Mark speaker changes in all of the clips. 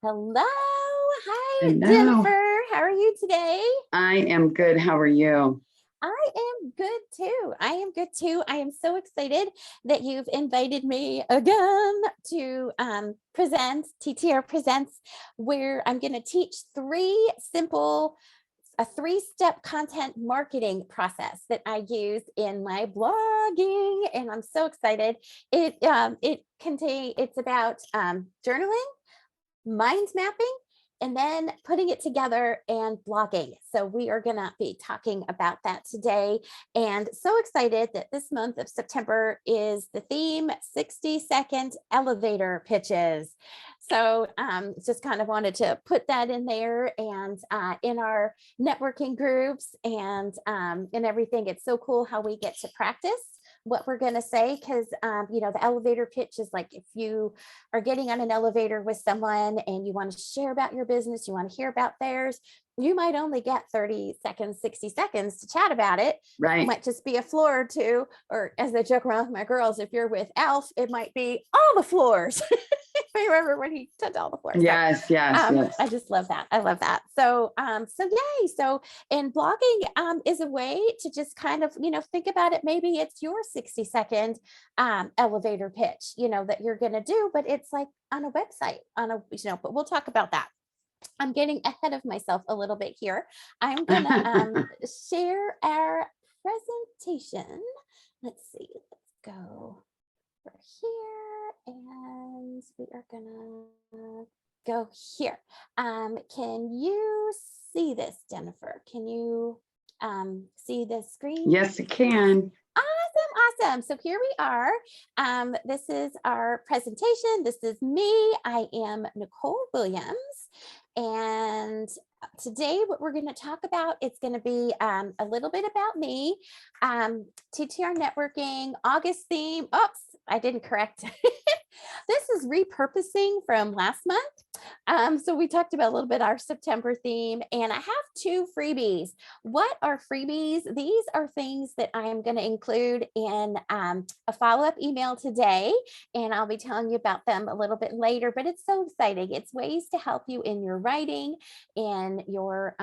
Speaker 1: Hello. Hi,
Speaker 2: Hello.
Speaker 1: Jennifer. How are you today?
Speaker 2: I am good. How are you?
Speaker 1: I am good too. I am so excited that you've invited me again to present TTR Presents, where I'm going to teach a three-step content marketing process that I use in my blogging, and I'm so excited. It's about journaling, mind mapping, and then putting it together and blogging. So we are going to be talking about that today. And so excited that this month of September is the theme 60-second elevator pitches. So just kind of wanted to put that in there and in our networking groups and everything. It's so cool how we get to practice what we're going to say, because the elevator pitch is like if you are getting on an elevator with someone and you want to share about your business, you want to hear about theirs, you might only get 30 seconds, 60 seconds to chat about it.
Speaker 2: Right.
Speaker 1: It might just be a floor or two, or as I joke around with my girls, if you're with Alf, it might be all the floors. I remember when he took all the floors.
Speaker 2: Yes, yes.
Speaker 1: I just love that. I love that. So yay. So, and blogging is a way to just kind of, think about it. Maybe it's your 60-second elevator pitch, that you're going to do, but it's like on a website, but we'll talk about that. I'm getting ahead of myself a little bit here. I'm going to share our presentation. Let's see. Let's go over here, and we are gonna go here. Can you see this, Jennifer? Can you see the screen?
Speaker 2: Yes, it can.
Speaker 1: Awesome. So here we are. This is our presentation. This is me. I am Nicole Williams. And today what we're going to talk about, it's going to be a little bit about me, TTR networking, August theme. Oops, I didn't correct. This is repurposing from last month. So we talked about a little bit our September theme, and I have 2 freebies. What are freebies? These are things that I am going to include in a follow-up email today, and I'll be telling you about them a little bit later, but it's so exciting. It's ways to help you in your writing, in your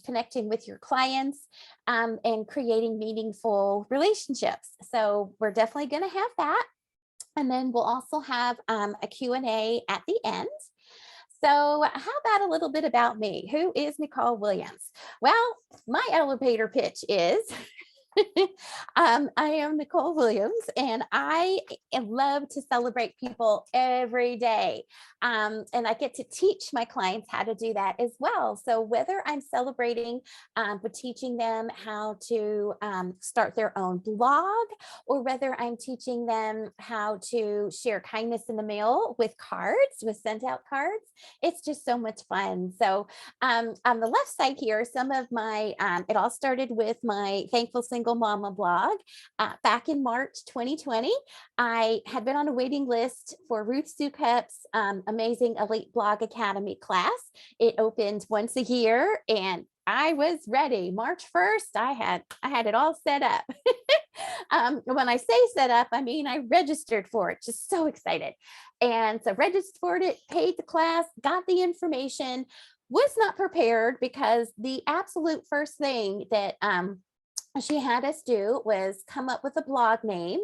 Speaker 1: connecting with your clients, and creating meaningful relationships. So we're definitely going to have that. And then we'll also have a Q&A at the end. So how about a little bit about me? Who is Nicole Williams? Well, my elevator pitch is I am Nicole Williams, and I love to celebrate people every day. And I get to teach my clients how to do that as well. So whether I'm celebrating with teaching them how to start their own blog, or whether I'm teaching them how to share kindness in the mail with cards, with sent out cards, it's just so much fun. So on the left side here, some of my, it all started with my Thankful Single Mama blog back in March 2020. I had been on a waiting list for Ruth Sukup's amazing Elite Blog Academy class. It opened once a year, and I was ready. March 1st, I had it all set up. When I say set up, I mean I registered for it, just so excited. And so registered for it, paid the class, got the information, was not prepared, because the absolute first thing that she had us do was come up with a blog name,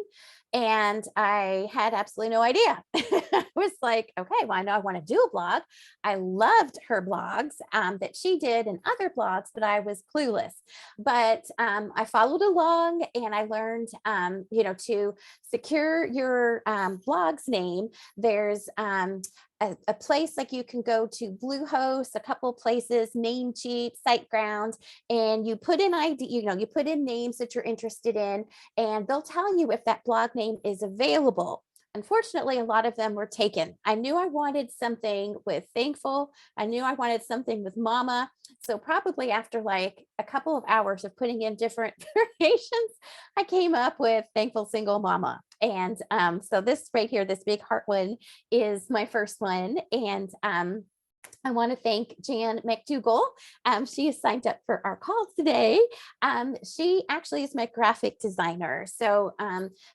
Speaker 1: and I had absolutely no idea. I was like, okay, well, I know I want to do a blog. I loved her blogs that she did and other blogs, but I was clueless. But I followed along, and I learned, to secure your blog's name. There's a place like you can go to Bluehost, a couple places, Namecheap, SiteGround, and you put in you put in names that you're interested in, and they'll tell you if that blog name is available. Unfortunately, a lot of them were taken. I knew I wanted something with Thankful. I knew I wanted something with Mama. So probably after like a couple of hours of putting in different variations, I came up with Thankful Single Mama. And so this right here, this big heart one, is my first one. And I want to thank Jan McDougall. She is signed up for our call today. She actually is my graphic designer. So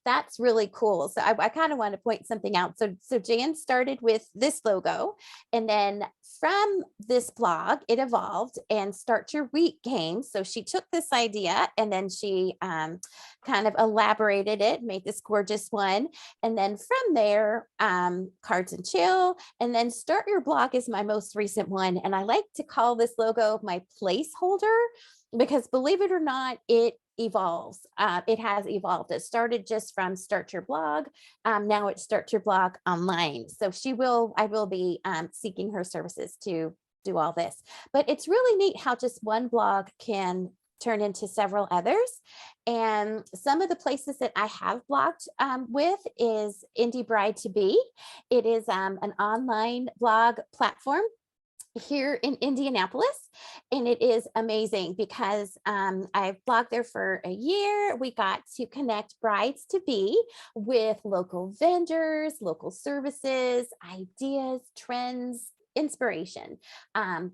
Speaker 1: that's really cool. So I kind of want to point something out. So Jan started with this logo, and then from this blog, it evolved and Start Your Week came. So she took this idea and then she kind of elaborated it, made this gorgeous one. And then from there, Cards and Chill, and then Start Your Blog is my most recent one. And I like to call this logo my placeholder because, believe it or not, it evolves. It has evolved. It started just from Start Your Blog. Now it's Start Your Blog Online. So I will be seeking her services to do all this. But it's really neat how just one blog can turn into several others. And some of the places that I have blogged with is Indie Bride to Be. It is an online blog platform here in Indianapolis, and it is amazing because I've blogged there for a year. We got to connect brides to be with local vendors, local services, ideas, trends, inspiration,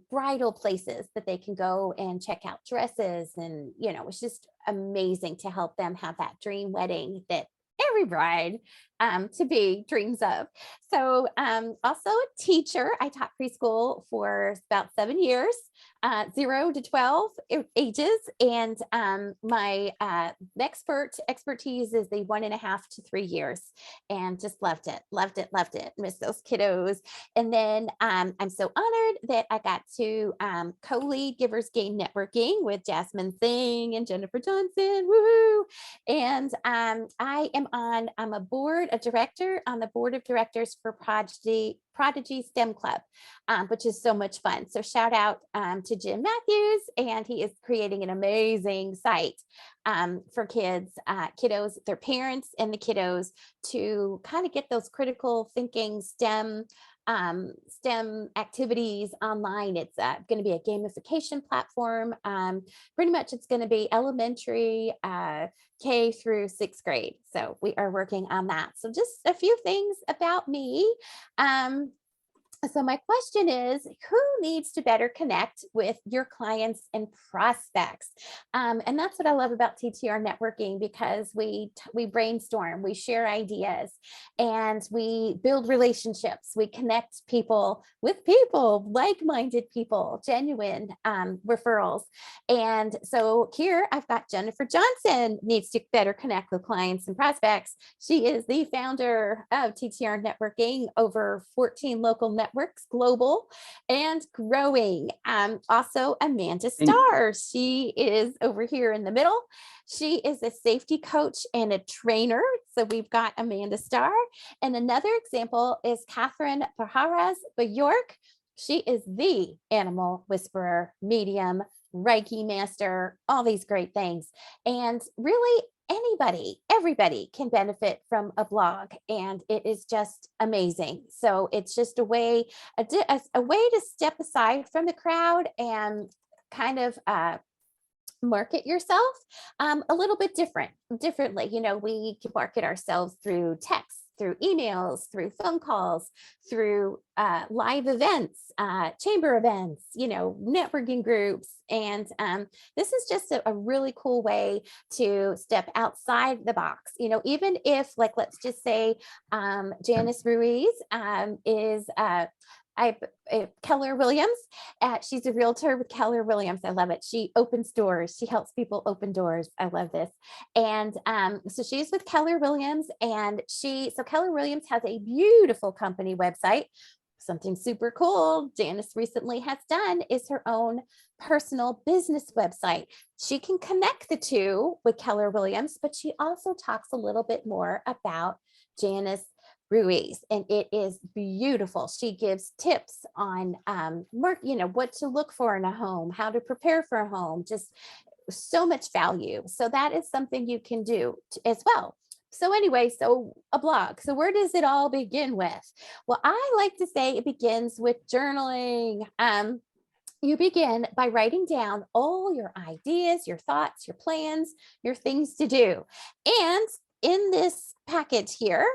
Speaker 1: bridal places that they can go and check out dresses. And, it's just amazing to help them have that dream wedding that every bride to be dreams of. So also a teacher. I taught preschool for about 7 years, 0 to 12 ages. And my expertise is the 1.5 to 3 years, and just loved it, miss those kiddos. And then I'm so honored that I got to co-lead Givers Gain Networking with Jasmine Singh and Jennifer Johnson. Woohoo! And I'm a director on the board of directors for Prodigy STEM Club, which is so much fun. So shout out to Jim Matthews, and he is creating an amazing site for kiddos, their parents, and the kiddos to kind of get those critical thinking STEM activities online. It's going to be a gamification platform. Pretty much it's going to be elementary, K through 6th grade. So we are working on that. So just a few things about me. So my question is, who needs to better connect with your clients and prospects? And that's what I love about TTR networking, because we brainstorm, we share ideas, and we build relationships. We connect people with people, like-minded people, genuine referrals. And so here I've got Jennifer Johnson needs to better connect with clients and prospects. She is the founder of TTR Networking, over 14 local networks, global and growing. Also Amanda Starr. She is over here in the middle. She is a safety coach and a trainer. So we've got Amanda Starr. And another example is Catherine Pajaras Bjork. She is the animal whisperer, medium, Reiki master, all these great things. And really, everybody can benefit from a blog, and it is just amazing. So it's just a way to step aside from the crowd and kind of market yourself a little bit differently. We can market ourselves through text, through emails, through phone calls, through live events, chamber events, networking groups. And this is just a really cool way to step outside the box. Even if, let's just say Janice Ruiz is Keller Williams. She's a realtor with Keller Williams. I love it. She opens doors. She helps people open doors. I love this. And so she's with Keller Williams, and so Keller Williams has a beautiful company website. Something super cool Janice recently has done is her own personal business website. She can connect the two with Keller Williams, but she also talks a little bit more about Janice Ruiz, and it is beautiful. She gives tips on what to look for in a home, how to prepare for a home, just so much value. So that is something you can do as well. So anyway, so a blog. So where does it all begin with? Well, I like to say it begins with journaling. You begin by writing down all your ideas, your thoughts, your plans, your things to do. And in this package here,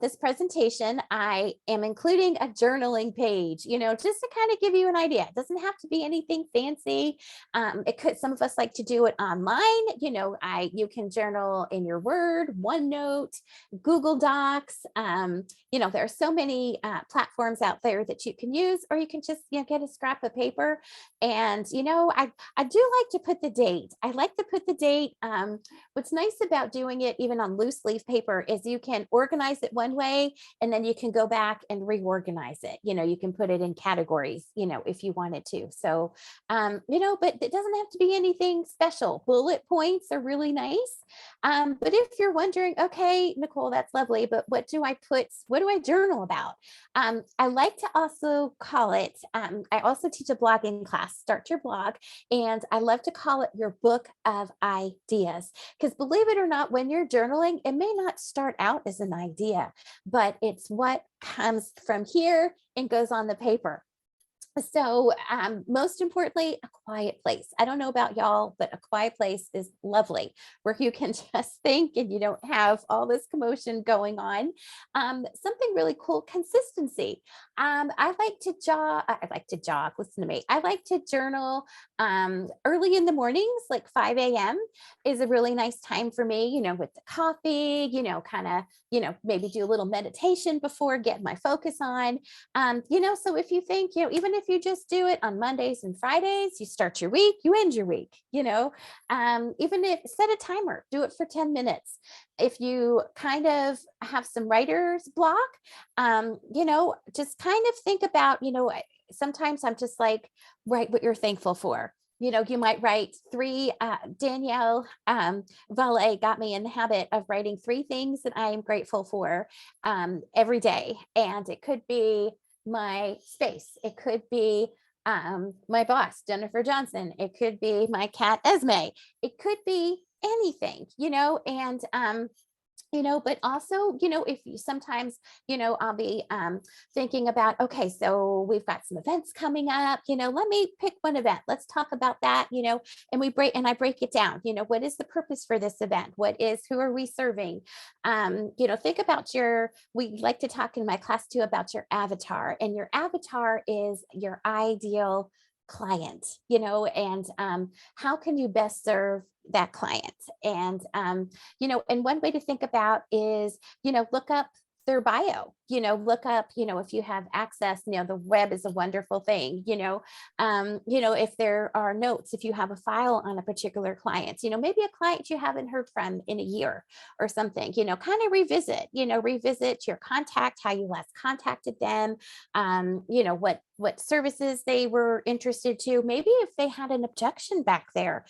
Speaker 1: this presentation, I am including a journaling page, just to kind of give you an idea. It doesn't have to be anything fancy. It could, some of us like to do it online. You can journal in your Word, OneNote, Google Docs. There are so many platforms out there that you can use, or you can just, get a scrap of paper. And, I do like to put the date. I like to put the date. What's nice about doing it even on loose leaf paper is you can organize it one way, and then you can go back and reorganize it. You can put it in categories, if you wanted to. So, but it doesn't have to be anything special. Bullet points are really nice. But if you're wondering, okay, Nicole, that's lovely, but what do I journal about? I like to also call it, I also teach a blogging class, Start Your Blog, and I love to call it your book of ideas. Because believe it or not, when you're journaling, it may not start out as an idea, but it's what comes from here and goes on the paper. So most importantly, a quiet place. I don't know about y'all, but a quiet place is lovely, where you can just think and you don't have all this commotion going on. Something really cool, consistency. I like to jog. Listen to me. I like to journal early in the mornings, like 5 a.m. is a really nice time for me, with the coffee, kind of, maybe do a little meditation before, get my focus on. So if you think, even if you just do it on Mondays and Fridays, you start your week, you end your week, even if set a timer, do it for 10 minutes. If you kind of have some writer's block, just kind of think about, sometimes I'm just like, write what you're thankful for. You might write three. Danielle Valle got me in the habit of writing three things that I am grateful for every day. And it could be my space. It could be my boss, Jennifer Johnson. It could be my cat, Esme. It could be anything, and but also, if you sometimes, I'll be thinking about, okay, so we've got some events coming up, let me pick one event. Let's talk about that, and I break it down, what is the purpose for this event? Who are we serving? Think about we like to talk in my class too about your avatar, and your avatar is your ideal client, and how can you best serve that client? And and one way to think about is, look up their bio, look up, if you have access, the web is a wonderful thing, if there are notes, if you have a file on a particular client, maybe a client you haven't heard from in a year or something, kind of revisit your contact, how you last contacted them, what services they were interested to, maybe if they had an objection back there,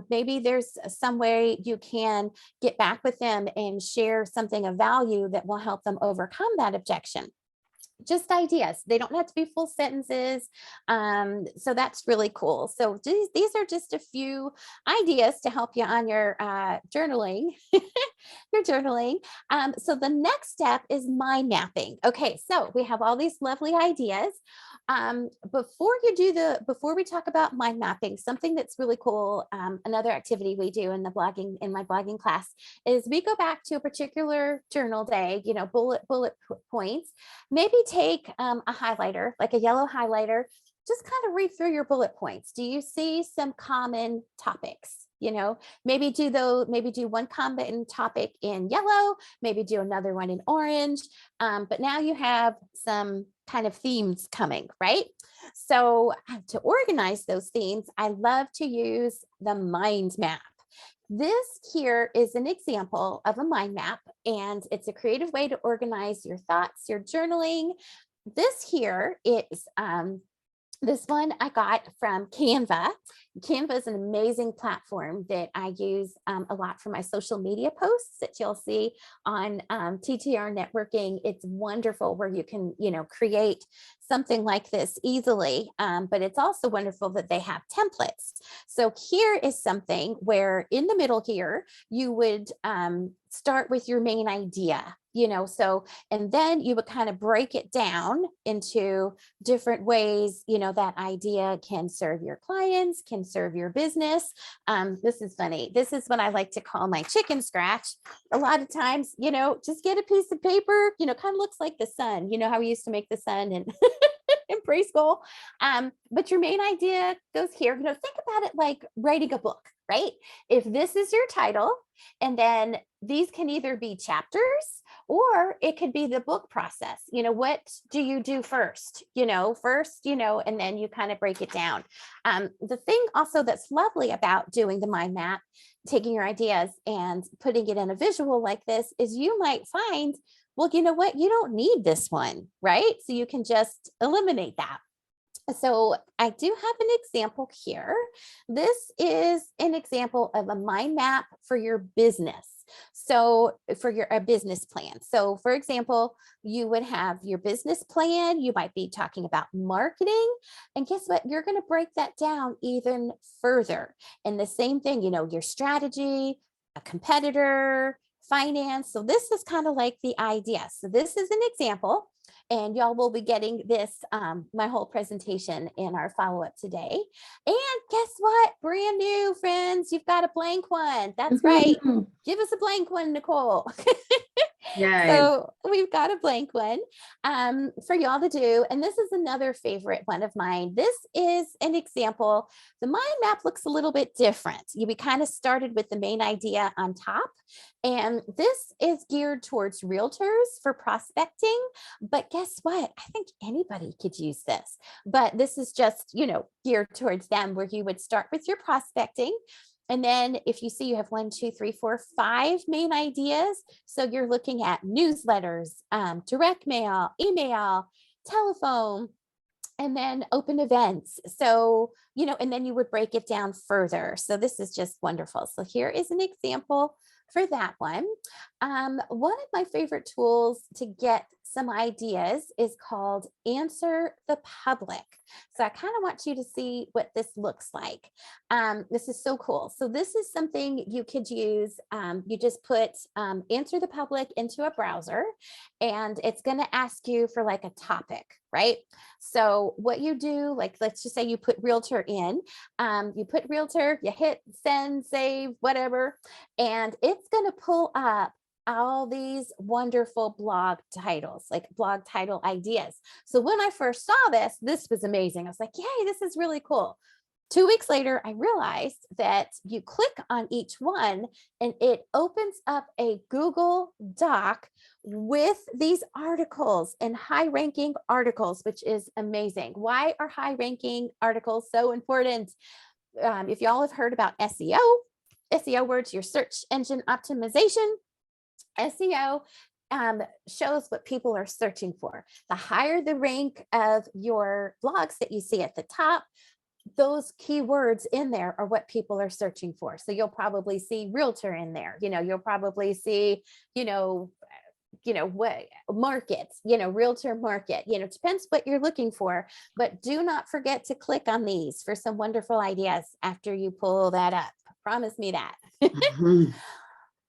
Speaker 1: maybe there's some way you can get back with them and share something of value that will help them overcome that objection. Just ideas. They don't have to be full sentences. So that's really cool. So these are just a few ideas to help you on your journaling. Your journaling. So the next step is mind mapping. Okay, so we have all these lovely ideas. Before we talk about mind mapping, something that's really cool, another activity we do in my blogging class is we go back to a particular journal day, bullet points, maybe take a highlighter, like a yellow highlighter, just kind of read through your bullet points. Do you see some common topics? Maybe do one common topic in yellow, maybe do another one in orange. But now you have some kind of themes coming, right? So to organize those themes, I love to use the mind map. This here is an example of a mind map, and it's a creative way to organize your thoughts, your journaling. This here is this one I got from Canva. Canva is an amazing platform that I use a lot for my social media posts that you'll see on TTR networking. It's wonderful where you can, create something like this easily, but it's also wonderful that they have templates. So here is something where in the middle here, you would start with your main idea, so, and then you would kind of break it down into different ways, that idea can serve your clients, can serve your business. This is funny. This is what I like to call my chicken scratch. A lot of times, just get a piece of paper, kind of looks like the sun, how we used to make the sun and in preschool. But your main idea goes here. Think about it like writing a book, right? If this is your title, and then these can either be chapters or it could be the book process. What do you do first? And then you kind of break it down. The thing also that's lovely about doing the mind map, taking your ideas and putting it in a visual like this, is you might find, well, you know what? You don't need this one, right? So you can just eliminate that. So I do have an example here. This is an example of a mind map for your business. So for a business plan. So for example, you would have your business plan. You might be talking about marketing. And guess what? You're going to break that down even further. And the same thing, your strategy, a competitor, finance. So this is kind of like the idea. So this is an example. And y'all will be getting this, my whole presentation in our follow-up today. And guess what? Brand new, friends. You've got a blank one. That's right. Give us a blank one, Nicole.
Speaker 2: Yeah.
Speaker 1: So we've got a blank one for y'all to do. And this is another favorite one of mine. This is an example. The mind map looks a little bit different. We kind of started with the main idea on top. And this is geared towards realtors for prospecting. But guess what? I think anybody could use this. But this is just, geared towards them, where you would start with your prospecting. And then if you see you have 1, 2, 3, 4, 5 main ideas. So you're looking at newsletters, direct mail, email, telephone, and then open events. So, and then you would break it down further. So this is just wonderful. So here is an example for that one. One of my favorite tools to get some ideas is called Answer the Public. So I kind of want you to see what this looks like. This is so cool. So this is something you could use. You just put Answer the Public into a browser, and it's going to ask you for like a topic, right? So what you do, like, let's just say you put realtor in, you put realtor, you hit send, save, whatever, and it's going to pull up all these wonderful blog titles, like blog title ideas. So when I first saw this was amazing. I was like, yay, this is really cool. 2 weeks later, I realized that you click on each one and it opens up a Google Doc with these articles and high ranking articles, which is amazing. Why are high ranking articles so important? If y'all have heard about SEO words, your search engine optimization, SEO shows what people are searching for. The higher the rank of your blogs that you see at the top, those keywords in there are what people are searching for. So you'll probably see realtor in there. You'll probably see, what markets, realtor market, it depends what you're looking for, but do not forget to click on these for some wonderful ideas after you pull that up. Promise me that.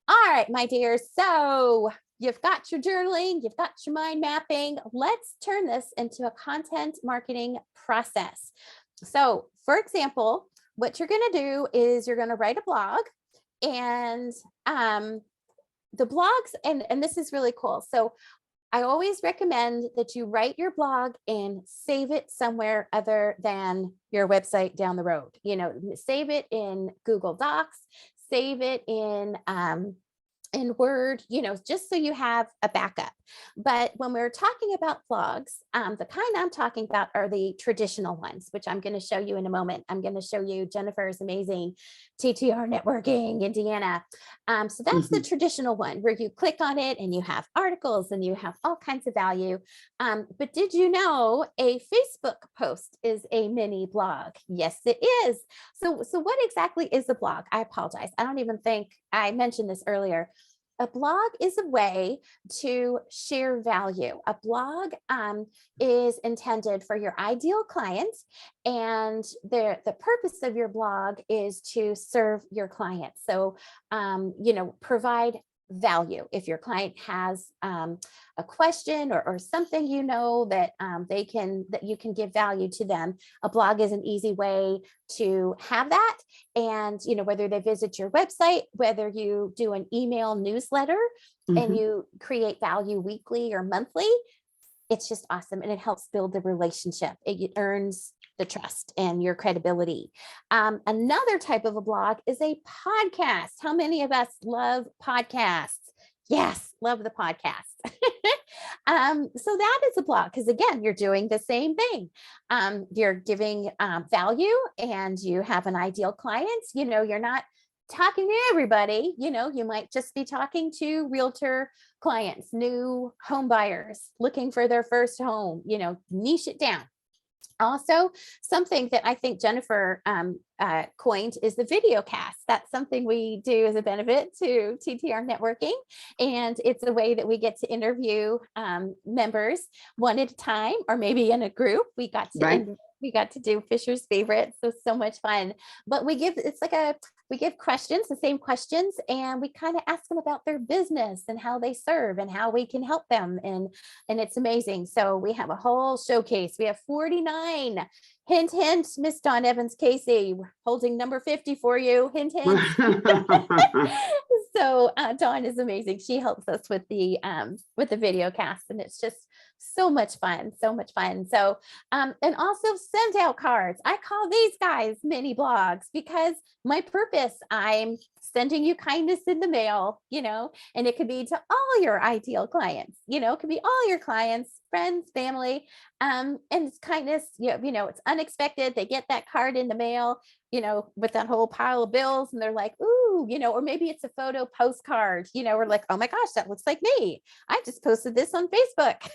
Speaker 1: All right, my dears. So you've got your journaling, you've got your mind mapping. Let's turn this into a content marketing process. So for example, what you're going to do is you're going to write a blog, and the blogs, and this is really cool. So I always recommend that you write your blog and save it somewhere other than your website down the road. Save it in Google Docs, save it in Word, just so you have a backup. But when we're talking about blogs, the kind I'm talking about are the traditional ones, which I'm going to show you in a moment. I'm going to show you Jennifer's amazing TTR networking, Indiana. So that's the traditional one where you click on it and you have articles and you have all kinds of value. But did you know a Facebook post is a mini blog? Yes, it is. So what exactly is a blog? I apologize. I don't even think I mentioned this earlier. A blog is a way to share value. A blog is intended for your ideal clients, and the purpose of your blog is to serve your clients. So, provide value. If your client has a question or something, that that you can give value to them, a blog is an easy way to have that. And whether they visit your website, whether you do an email newsletter and you create value weekly or monthly, it's just awesome. And it helps build the relationship. It earns the trust and your credibility. Another type of a blog is a podcast. How many of us love podcasts? Yes, love the podcast. So that is a blog, because again, you're doing the same thing. You're giving value, and you have an ideal client. You're not talking to everybody. You might just be talking to realtor clients, new home buyers looking for their first home. Niche it down. Also, something that I think Jennifer coined is the video cast. That's something we do as a benefit to TTR networking. And it's a way that we get to interview members one at a time, or maybe in a group. We got to do Fisher's Favorites. So much fun. But we give questions, the same questions, and we kind of ask them about their business and how they serve and how we can help them. And it's amazing. So we have a whole showcase. We have 49. Hint, hint, Miss Dawn Evans Casey, we're holding number 50 for you. Hint, hint. So Dawn is amazing. She helps us with the video cast, and it's just so much fun, so much fun. So, and also send out cards. I call these guys mini blogs, because my purpose, I'm sending you kindness in the mail, and it could be to all your ideal clients, it could be all your clients, friends, family, and it's kindness, it's unexpected. They get that card in the mail, with that whole pile of bills, and they're like, ooh, or maybe it's a photo postcard, we're like, oh my gosh, that looks like me. I just posted this on Facebook,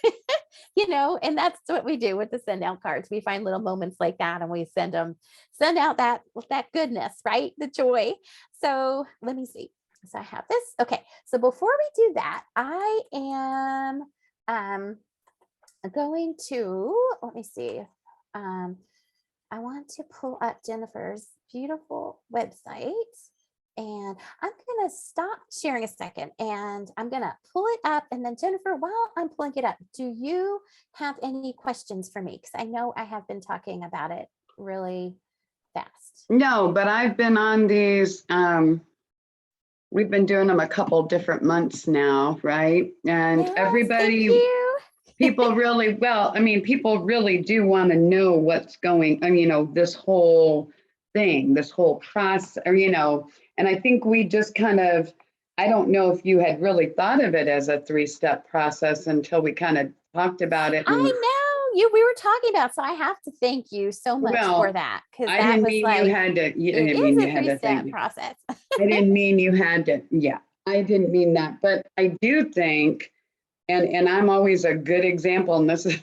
Speaker 1: and that's what we do with the send out cards. We find little moments like that, and we send out that goodness, right? The joy. So let me see. So I have this. Okay. So before we do that, I am going to, let me see. I want to pull up Jennifer's beautiful website, and I'm going to stop sharing a second, and I'm going to pull it up. And then Jennifer, while I'm pulling it up, do you have any questions for me? Because I know I have been talking about it really fast.
Speaker 2: No, but I've been on these, we've been doing them a couple different months now, right? And
Speaker 1: yes,
Speaker 2: everybody, people really do want to know what's going on, this whole thing, this whole process, and I think we just kind of, I don't know if you had really thought of it as a 3-step process until we kind of talked about it.
Speaker 1: I know we were talking about, so I have to thank you so much for that. Because
Speaker 2: I didn't mean you had to, it
Speaker 1: is a 3-step process.
Speaker 2: I didn't mean you had to, I didn't mean that, but I do think, and I'm always a good example, and this is,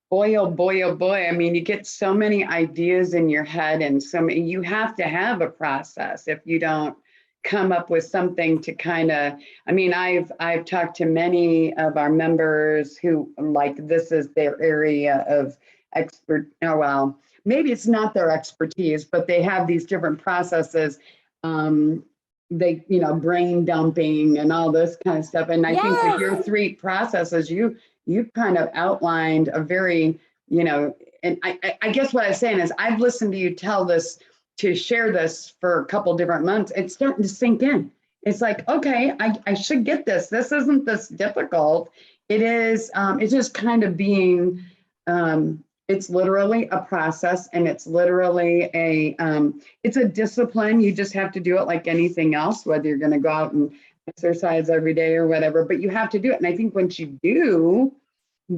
Speaker 2: boy, oh boy, oh boy. I mean, you get so many ideas in your head, and you have to have a process. If you don't come up with something to kind of, I've talked to many of our members who, like, this is their area of maybe it's not their expertise, but they have these different processes. They, brain dumping and all this kind of stuff. And I think with your 3 processes, you've kind of outlined a very, and I guess what I'm saying is, I've listened to you share this for a couple different months. It's starting to sink in. It's like, okay, I should get this. This isn't this difficult. It is, it's just kind of being, it's literally a process, and it's literally it's a discipline. You just have to do it like anything else, whether you're going to go out and exercise every day or whatever, but you have to do it. And I think once you do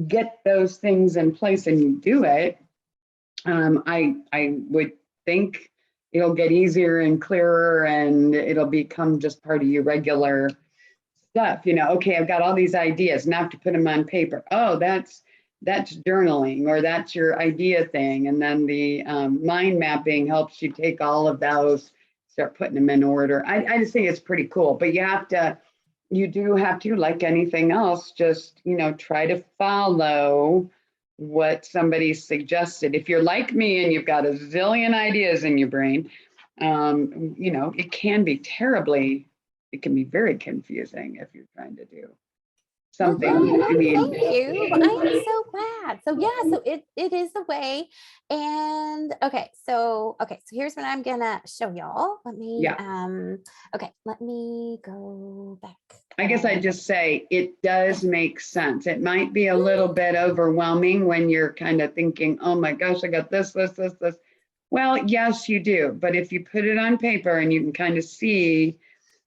Speaker 2: get those things in place and you do it, I would think it'll get easier and clearer, and it'll become just part of your regular stuff. Okay, I've got all these ideas, now I have to put them on paper. Oh, that's journaling, or that's your idea thing. And then the mind mapping helps you take all of those, start putting them in order. I just think it's pretty cool, but you do have to, like anything else, just, try to follow what somebody suggested. If you're like me and you've got a zillion ideas in your brain, it can be terribly it can be very confusing if you're trying to do
Speaker 1: Well,
Speaker 2: something.
Speaker 1: yeah,
Speaker 2: I
Speaker 1: no,
Speaker 2: mean,
Speaker 1: thank you. I am so glad. So yeah, so it is a way. And okay, so here's what I'm gonna show y'all.
Speaker 2: yeah,
Speaker 1: Let me go back.
Speaker 2: I guess I'd just say it does
Speaker 1: Yeah.
Speaker 2: make sense. It might be a little bit overwhelming when you're kind of thinking, oh my gosh, I got this. Well, yes, you do. But if you put it on paper and you can kind of see,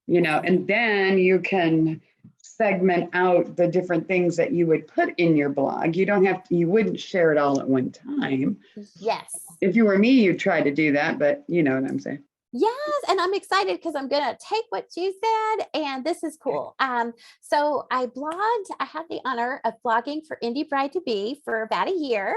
Speaker 2: and then you can segment out the different things that you would put in your blog. You wouldn't share it all at one time.
Speaker 1: Yes.
Speaker 2: If you were me, you'd try to do that, but you know what I'm saying.
Speaker 1: Yes, and I'm excited because I'm gonna take what you said, and this is cool. So I had the honor of blogging for Indie Bride to Be for about a year,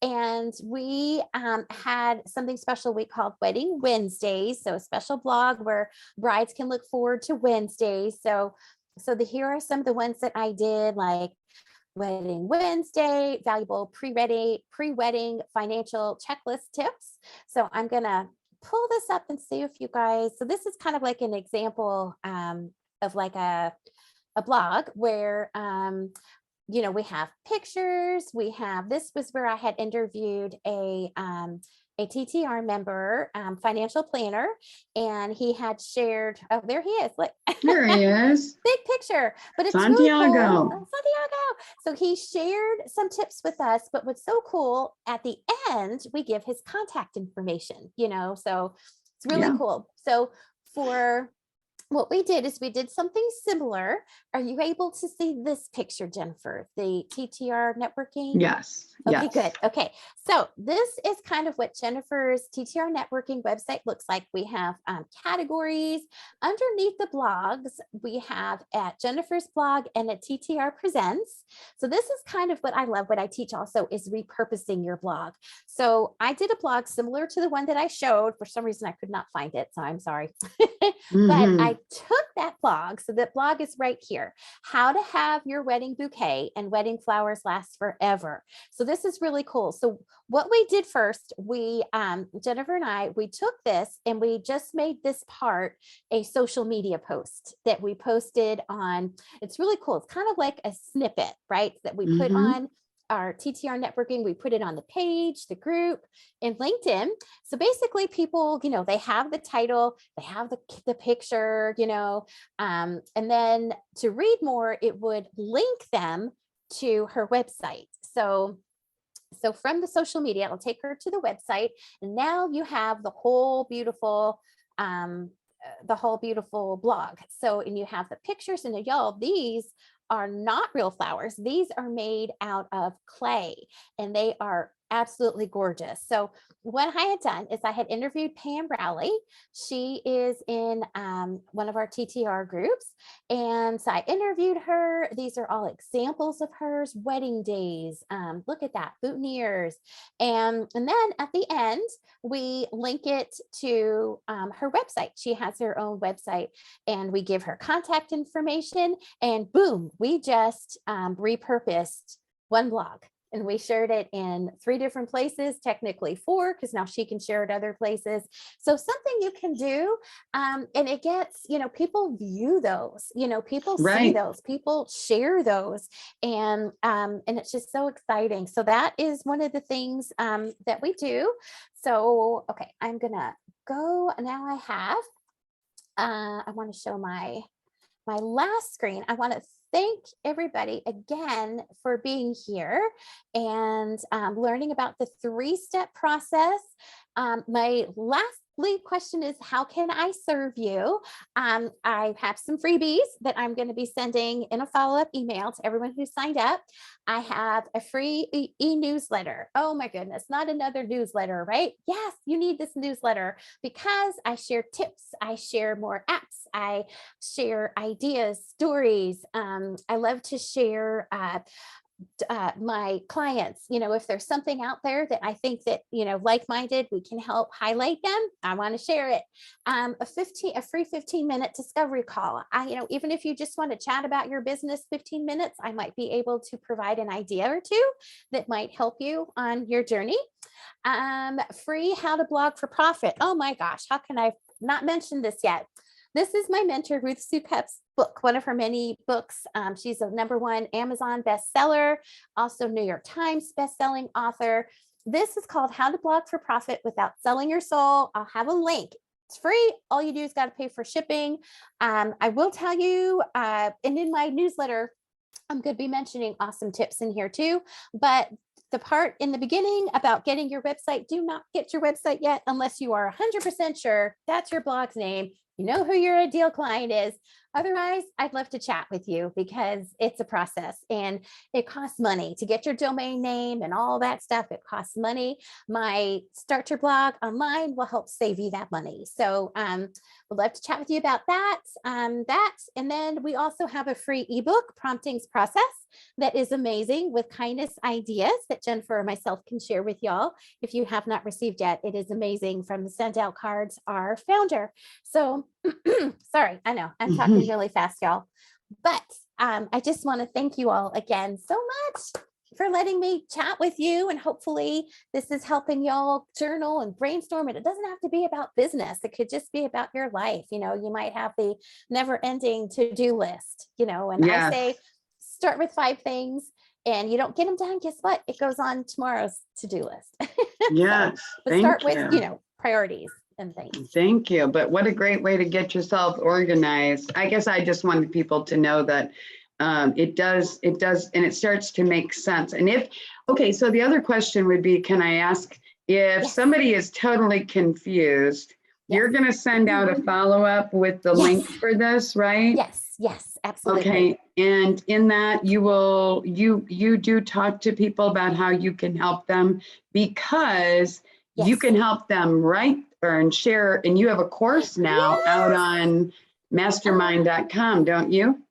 Speaker 1: and we had something special we called Wedding Wednesdays. So a special blog where brides can look forward to Wednesdays. Here are some of the ones that I did, like Wedding Wednesday, valuable pre-wedding financial checklist tips. So I'm gonna pull this up and see if you guys. So this is kind of like an example of like a blog where we have pictures. This was where I had interviewed a TTR member, financial planner, and he had shared, oh, there he is. Like,
Speaker 2: There he is.
Speaker 1: big picture, but it's really cool.
Speaker 2: Santiago.
Speaker 1: Santiago. So he shared some tips with us, but what's so cool, at the end, we give his contact information, so it's really cool. So for what we did is we did something similar. Are you able to see this picture, Jennifer? The TTR networking?
Speaker 2: Yes.
Speaker 1: Okay,
Speaker 2: yes.
Speaker 1: good. Okay, so this is kind of what Jennifer's TTR networking website looks like. We have categories underneath the blogs. We have at Jennifer's blog and at TTR Presents. So this is kind of what I love. What I teach also is repurposing your blog. So I did a blog similar to the one that I showed. For some reason, I could not find it, so I'm sorry. But I took that blog. So that blog is right here. How to have your wedding bouquet and wedding flowers last forever. So this is really cool. So what we did first, Jennifer and I, we took this and we just made this part a social media post that we posted on. It's really cool. It's kind of like a snippet, right? That we put on our TTR networking. We put it on the page, the group, and LinkedIn. So basically people, they have the title, they have the picture, and then to read more, it would link them to her website. So from the social media, it'll take her to the website, and now you have the whole beautiful blog. So, and you have the pictures, and y'all, these are not real flowers. These are made out of clay, and they are absolutely gorgeous. So what I had done is I had interviewed Pam Rowley. She is in one of our TTR groups. And so I interviewed her. These are all examples of hers, wedding days. Look at that, boutonnieres. And then at the end, we link it to her website. She has her own website, and we give her contact information, and boom, we just repurposed one blog. And we shared it in 3 different places, technically 4, because now she can share it other places. So something you can do, and it gets, people view those, people see those, people share those, and it's just so exciting. So that is one of the things that we do. So, okay, I'm gonna go now. I want to show my last screen. I want to thank everybody again for being here and learning about the 3-step process. My last question is, how can I serve you? I have some freebies that I'm going to be sending in a follow-up email to everyone who signed up. I have a free e-newsletter. Oh my goodness, not another newsletter, right? Yes, you need this newsletter because I share tips. I share more apps. I share ideas, stories. I love to share my clients, if there's something out there that I think that, like-minded, we can help highlight them. I want to share it. A free 15-minute discovery call. Even if you just want to chat about your business 15 minutes, I might be able to provide an idea or two that might help you on your journey. Free how to blog for profit. Oh my gosh, how can I not mention this yet? This is my mentor, Ruth Soukup's book, one of her many books. She's a #1 Amazon bestseller, also New York Times bestselling author. This is called How to Blog for Profit Without Selling Your Soul. I'll have a link. It's free. All you do is got to pay for shipping. I will tell you, and in my newsletter, I'm going to be mentioning awesome tips in here too. But the part in the beginning about getting your website, do not get your website yet unless you are 100% sure that's your blog's name. You know who your ideal client is. Otherwise, I'd love to chat with you because it's a process and it costs money to get your domain name and all that stuff. It costs money. My Start Your Blog Online will help save you that money. So would love to chat with you about that. And then we also have a free ebook, Promptings Process, that is amazing with kindness ideas that Jennifer and myself can share with y'all. If you have not received yet, it is amazing, from the Send Out Cards, our founder. So sorry, I know I'm talking really fast, y'all, but I just want to thank you all again so much for letting me chat with you. And hopefully this is helping y'all journal and brainstorm. And it doesn't have to be about business. It could just be about your life. You know, you might have the never ending to-do list, you know, and I say, start with 5 things and you don't get them done. Guess what? It goes on tomorrow's to-do list.
Speaker 2: Yes.
Speaker 1: So, but start with, you know, priorities and things.
Speaker 2: Thank you. But what a great way to get yourself organized. I guess I just wanted people to know that it does, and it starts to make sense. And okay, so the other question would be, can I ask if somebody is totally confused, you're going to send out a follow-up with the link for this, right?
Speaker 1: Yes, absolutely.
Speaker 2: Okay. And in that you do talk to people about how you can help them, because you can help them write and share. And you have a course now out on mastermind.com, don't you?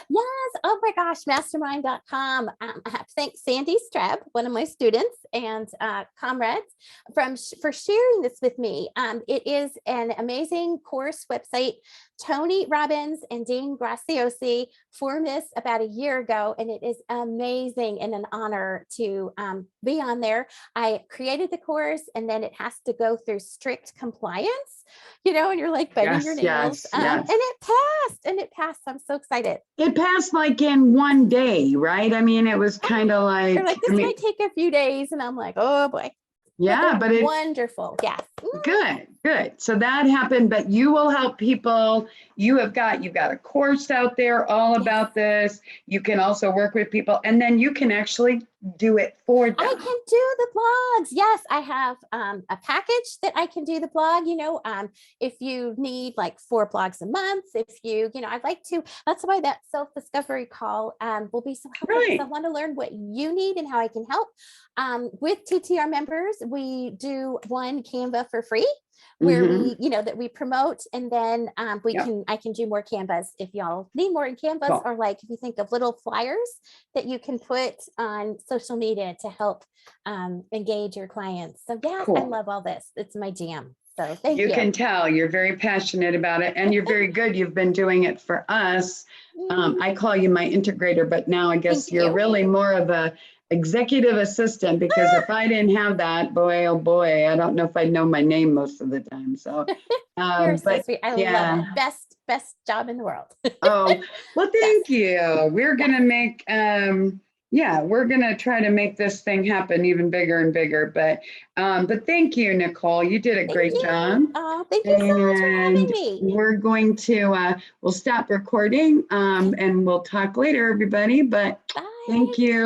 Speaker 1: Yes. Oh my gosh. Mastermind.com. I have to thank Sandy Streb, one of my students and comrades, for sharing this with me. It is an amazing course website. Tony Robbins and Dean Graziosi formed this about a year ago, and it is amazing and an honor to be on there. I created the course, and then it has to go through strict compliance, you know, and you're like biting your nails. And it passed. I'm so excited.
Speaker 2: It passed like in one day, right? I mean, it was kind of like,
Speaker 1: they're like, this might take a few days. And I'm like, oh boy.
Speaker 2: Yeah, but it's
Speaker 1: wonderful. Yes.
Speaker 2: Good. So that happened, but you will help people. You've got a course out there all about this. You can also work with people, and then you can actually do it for them.
Speaker 1: I can do the blogs. Yes, I have a package that I can do the blog. You know, if you need like 4 blogs a month, if you know, I'd like to. That's why that self-discovery call will be so helpful. Right. Because I want to learn what you need and how I can help. With TTR members, we do one Canva for free, where we, you know, that we promote, and then I can do more Canvas if y'all need more in Canvas, or like if you think of little flyers that you can put on social media to help engage your clients. So I love all this. It's my jam. So thank you.
Speaker 2: You can tell you're very passionate about it, and you're very good. You've been doing it for us. I call you my integrator, but now I guess you're really more of a executive assistant, because if I didn't have that, boy, oh boy, I don't know if I'd know my name most of the time. So,
Speaker 1: you're so sweet. I love it. Best job in the world.
Speaker 2: Oh, well, thank you. We're going to make, we're going to try to make this thing happen even bigger and bigger. But thank you, Nicole. You did a great job.
Speaker 1: Oh, thank you so much for having me.
Speaker 2: We're going to, we'll stop recording and we'll talk later, everybody. But thank you.